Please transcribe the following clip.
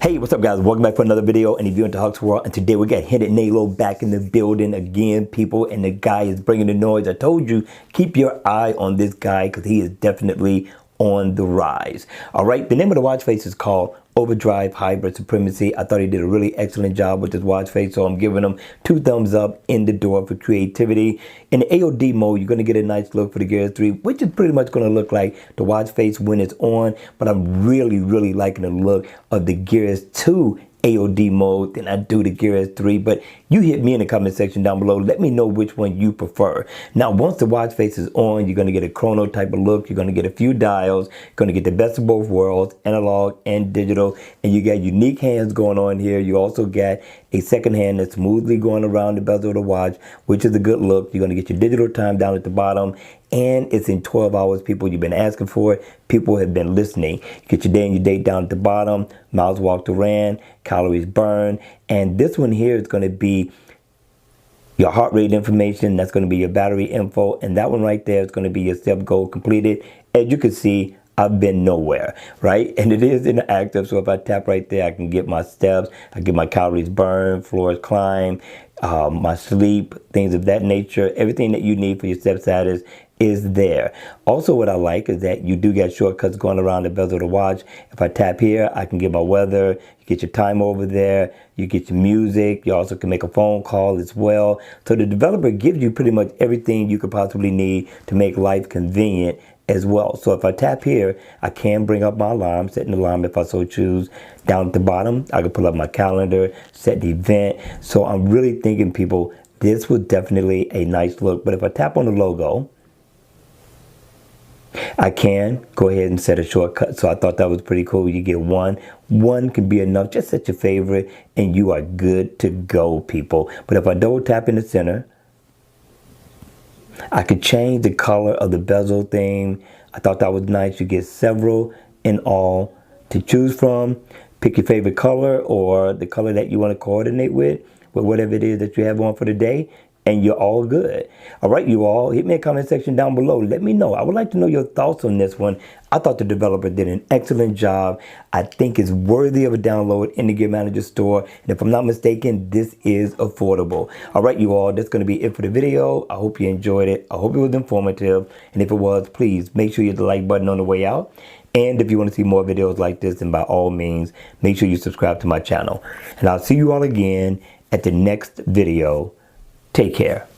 Hey, what's up guys? Welcome back for another video and if you're into Huck's World, and today we got Hennet Nailo back in the building again, people, and the guy is bringing the noise. I told you, keep your eye on this guy because he is definitely on the rise. All right, the name of the watch face is called Overdrive Hybrid Supremacy. I thought he did a really excellent job with this watch face, so I'm giving him 2 thumbs up in the door for creativity. In the AOD mode, you're going to get a nice look for the Gear 3, which is pretty much going to look like the watch face when it's on, but I'm really liking the look of the Gear 2 AOD mode than I do the Gear 3, but you hit me in the comment section down below. Let me know which one you prefer. Now, once the watch face is on, you're going to get a chrono type of look. You're going to get a few dials. You're going to get the best of both worlds, analog and digital, and you got unique hands going on here. You also got a second hand that's smoothly going around the bezel of the watch, which is a good look. You're going to get your digital time down at the bottom, and it's in 12 hours. People, you've been asking for it. People have been listening. You get your day and your date down at the bottom, miles walked or ran, calories burned, and this one here is going to be your heart rate information. That's going to be your battery info, and that one right there is going to be your step goal completed. As you can see, I've been nowhere, right? And it is in the active, so if I tap right there, I can get my steps, I get my calories burned, floors climbed, my sleep, things of that nature. Everything that you need for your step status is there. Also, what I like is that you do get shortcuts going around the bezel of the watch. If I tap here, I can get my weather, you get your time over there, you get your music, you also can make a phone call as well. So the developer gives you pretty much everything you could possibly need to make life convenient as well. So if I tap here, I can bring up my alarm, set an alarm if I so choose. Down at the bottom, I can pull up my calendar, set the event. So I'm really thinking, people, this was definitely a nice look. But if I tap on the logo, I can go ahead and set a shortcut. So I thought that was pretty cool. You get one can be enough. Just set your favorite and you are good to go, people. But if I double tap in the center, I could change the color of the bezel thing. I thought that was nice. You get several in all to choose from. Pick your favorite color or the color that you want to coordinate with whatever it is that you have on for the day, and you're all good. All right, you all, hit me in the comment section down below. Let me know. I would like to know your thoughts on this one. I thought the developer did an excellent job. I think it's worthy of a download in the Gear Manager store. And if I'm not mistaken, this is affordable. All right, you all, that's going to be it for the video. I hope you enjoyed it. I hope it was informative. And if it was, please make sure you hit the like button on the way out. And if you want to see more videos like this, then by all means, make sure you subscribe to my channel. And I'll see you all again at the next video. Take care.